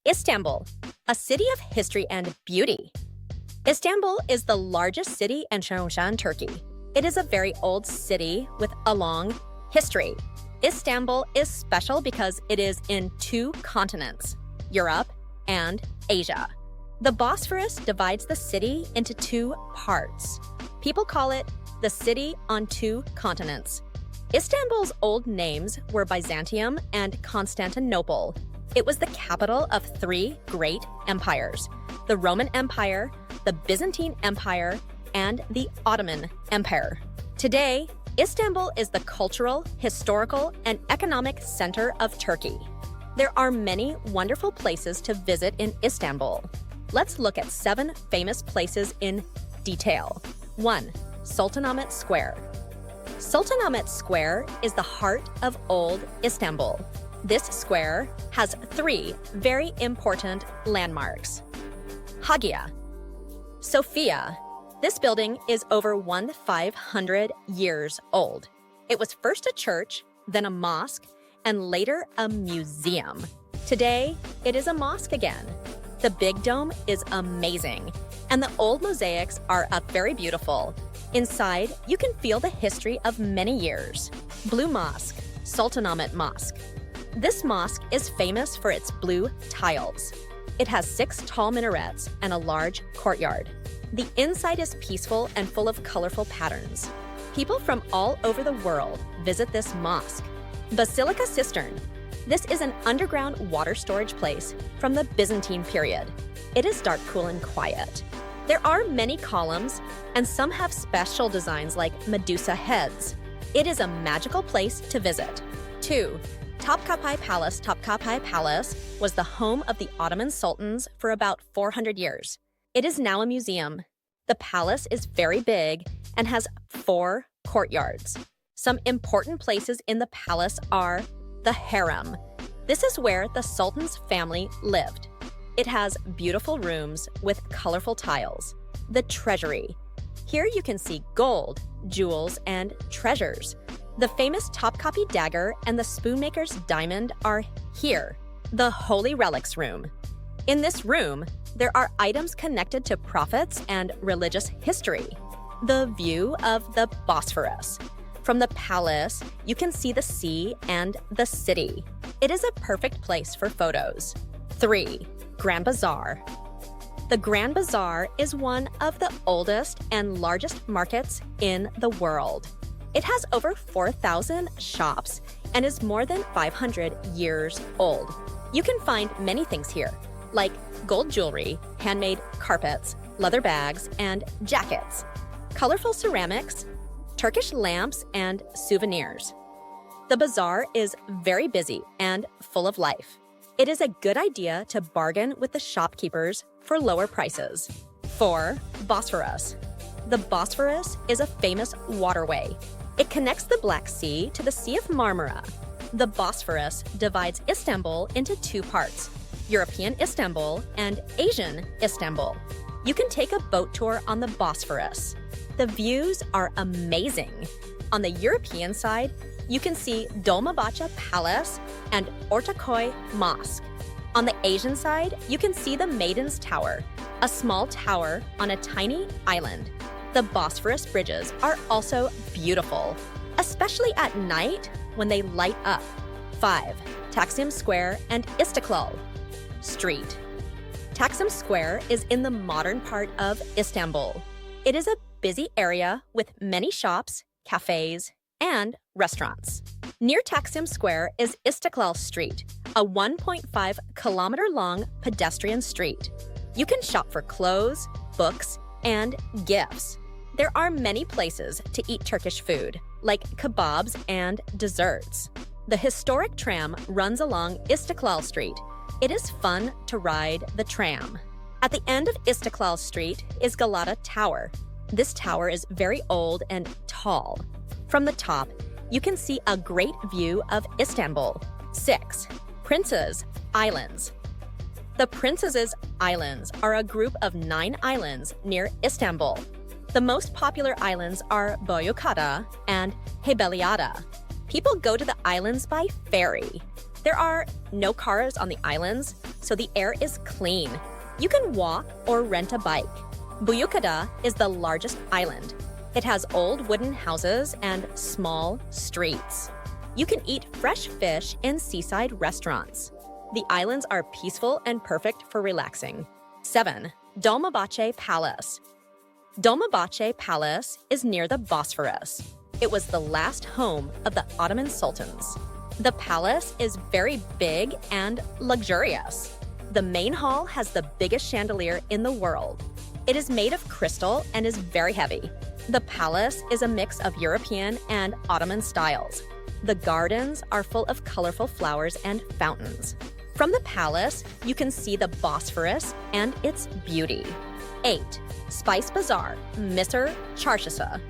Istanbul, a city of history and beauty. Istanbul is the largest city in Turkey. It is a very old city with a long history. Istanbul is special because it is in two continents, Europe and Asia. The Bosphorus divides the city into two parts. People call it the city on two continents. Istanbul's old names were Byzantium and Constantinople. It was the capital of three great empires: the Roman Empire, the Byzantine Empire, and the Ottoman Empire. Today, Istanbul is the cultural, historical, and economic center of Turkey. There are many wonderful places to visit in Istanbul. Let's look at 7 famous places in detail. 1. Sultanahmet Square. Sultanahmet Square is the heart of old Istanbul. This square has 3 very important landmarks. Hagia Sophia. This building is over 1,500 years old. It was first a church, then a mosque, and later a museum. Today, it is a mosque again. The big dome is amazing, and the old mosaics are very beautiful. Inside, you can feel the history of many years. Blue Mosque, Sultanahmet Mosque. This mosque is famous for its blue tiles. It has 6 tall minarets and a large courtyard. The inside is peaceful and full of colorful patterns. People from all over the world visit this mosque. Basilica Cistern. This is an underground water storage place from the Byzantine period. It is dark, cool, and quiet. There are many columns, and some have special designs like Medusa heads. It is a magical place to visit. 2. Topkapi Palace. Topkapi Palace was the home of the Ottoman sultans for about 400 years. It is now a museum. The palace is very big and has 4 courtyards. Some important places in the palace are the harem. This is where the sultan's family lived. It has beautiful rooms with colorful tiles. The treasury. Here you can see gold, jewels, and treasures. The famous Topkapi dagger and the spoonmaker's diamond are here. The Holy Relics Room. In this room, there are items connected to prophets and religious history. The view of the Bosphorus. From the palace, you can see the sea and the city. It is a perfect place for photos. 3. Grand Bazaar. The Grand Bazaar is one of the oldest and largest markets in the world. It has over 4,000 shops and is more than 500 years old. You can find many things here, like gold jewelry, handmade carpets, leather bags, and jackets, colorful ceramics, Turkish lamps, and souvenirs. The bazaar is very busy and full of life. It is a good idea to bargain with the shopkeepers for lower prices. 4. Bosphorus. The Bosphorus is a famous waterway. It connects the Black Sea to the Sea of Marmara. The Bosphorus divides Istanbul into 2 parts, European Istanbul and Asian Istanbul. You can take a boat tour on the Bosphorus. The views are amazing. On the European side, you can see Dolmabahce Palace and Ortaköy Mosque. On the Asian side, you can see the Maiden's Tower, a small tower on a tiny island. The Bosphorus bridges are also beautiful, especially at night when they light up. 5. Taksim Square and Istiklal Street. Taksim Square is in the modern part of Istanbul. It is a busy area with many shops, cafes, and restaurants. Near Taksim Square is Istiklal Street, a 1.5-kilometer-long pedestrian street. You can shop for clothes, books, and gifts. There are many places to eat Turkish food, like kebabs and desserts. The historic tram runs along Istiklal Street. It is fun to ride the tram. At the end of Istiklal Street is Galata Tower. This tower is very old and tall. From the top, you can see a great view of Istanbul. 6. Princes Islands. The Princesses Islands are a group of 9 islands near Istanbul. The most popular islands are Boyukada and Heybeliada. People go to the islands by ferry. There are no cars on the islands, so the air is clean. You can walk or rent a bike. Buyukada is the largest island. It has old wooden houses and small streets. You can eat fresh fish in seaside restaurants. The islands are peaceful and perfect for relaxing. 7. Dolmabahce Palace. Dolmabahce Palace is near the Bosphorus. It was the last home of the Ottoman sultans. The palace is very big and luxurious. The main hall has the biggest chandelier in the world. It is made of crystal and is very heavy. The palace is a mix of European and Ottoman styles. The gardens are full of colorful flowers and fountains. From the palace, you can see the Bosphorus and its beauty. 8. Spice Bazaar, Misr Çarşısı.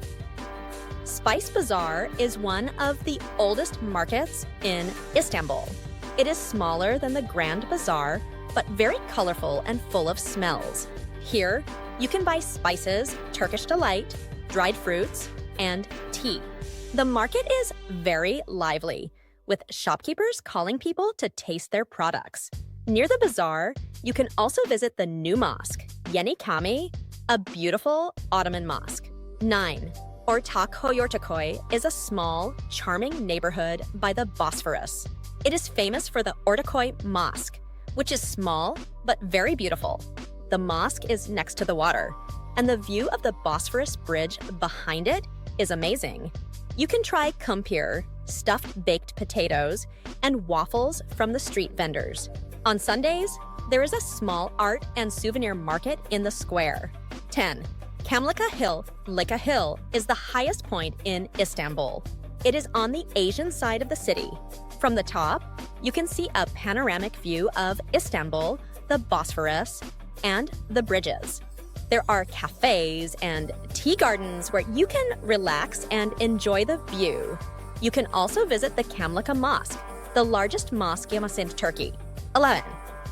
Spice Bazaar is one of the oldest markets in Istanbul. It is smaller than the Grand Bazaar, but very colorful and full of smells. Here, you can buy spices, Turkish delight, dried fruits, and tea. The market is very lively, with shopkeepers calling people to taste their products. Near the bazaar, you can also visit the new mosque, Yeni Cami, a beautiful Ottoman mosque. 9. Ortaköy is a small, charming neighborhood by the Bosphorus. It is famous for the Ortaköy Mosque, which is small but very beautiful. The mosque is next to the water, and the view of the Bosphorus Bridge behind it is amazing. You can try kumpir, stuffed baked potatoes, and waffles from the street vendors. On Sundays, there is a small art and souvenir market in the square. 10. Kamlika Hill, Lika Hill, is the highest point in Istanbul. It is on the Asian side of the city. From the top, you can see a panoramic view of Istanbul, the Bosphorus, and the bridges. There are cafes and tea gardens where you can relax and enjoy the view. You can also visit the Kamlika Mosque, the largest mosque in Turkey. 11.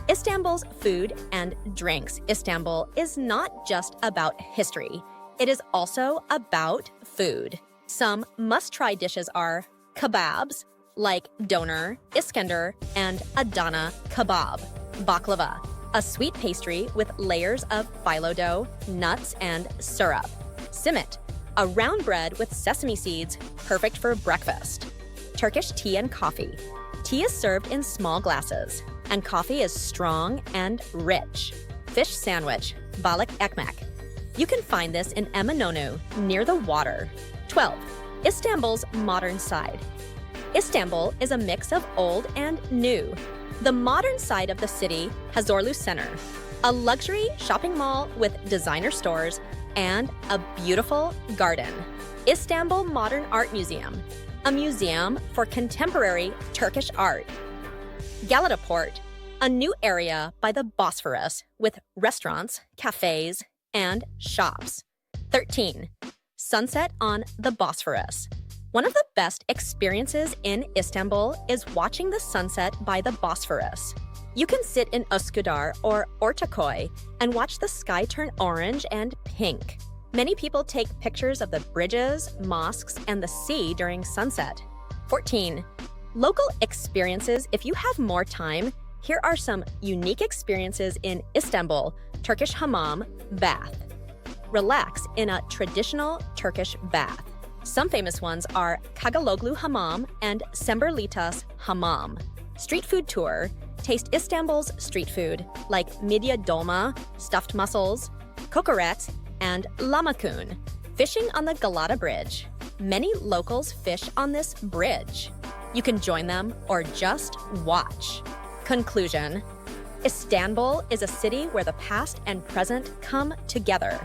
Istanbul's food and drinks. Istanbul is not just about history. It is also about food. Some must-try dishes are kebabs, like doner, Iskender, and Adana kebab, baklava, a sweet pastry with layers of phyllo dough, nuts, and syrup. Simit, a round bread with sesame seeds, perfect for breakfast. Turkish tea and coffee. Tea is served in small glasses, and coffee is strong and rich. Fish sandwich, balık ekmek. You can find this in Eminönü, near the water. 12. Istanbul's modern side. Istanbul is a mix of old and new. The modern side of the city has Zorlu Center, a luxury shopping mall with designer stores and a beautiful garden. Istanbul Modern Art Museum, a museum for contemporary Turkish art. Galata Port, a new area by the Bosphorus with restaurants, cafes, and shops. 13. Sunset on the Bosphorus. One of the best experiences in Istanbul is watching the sunset by the Bosphorus. You can sit in Üsküdar or Ortaköy and watch the sky turn orange and pink. Many people take pictures of the bridges, mosques, and the sea during sunset. 14. Local experiences. If you have more time, here are some unique experiences in Istanbul, Turkish hammam, bath. Relax in a traditional Turkish bath. Some famous ones are Kagaloglu Hammam and Semberlitas Hammam. Street food tour. Taste Istanbul's street food like midye dolma, stuffed mussels, kokoreç, and lahmacun. Fishing on the Galata Bridge. Many locals fish on this bridge. You can join them or just watch. Conclusion. Istanbul is a city where the past and present come together.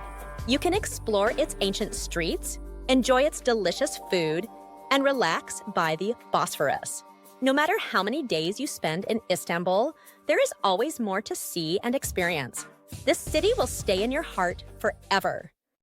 You can explore its ancient streets, enjoy its delicious food, and relax by the Bosphorus. No matter how many days you spend in Istanbul, there is always more to see and experience. This city will stay in your heart forever.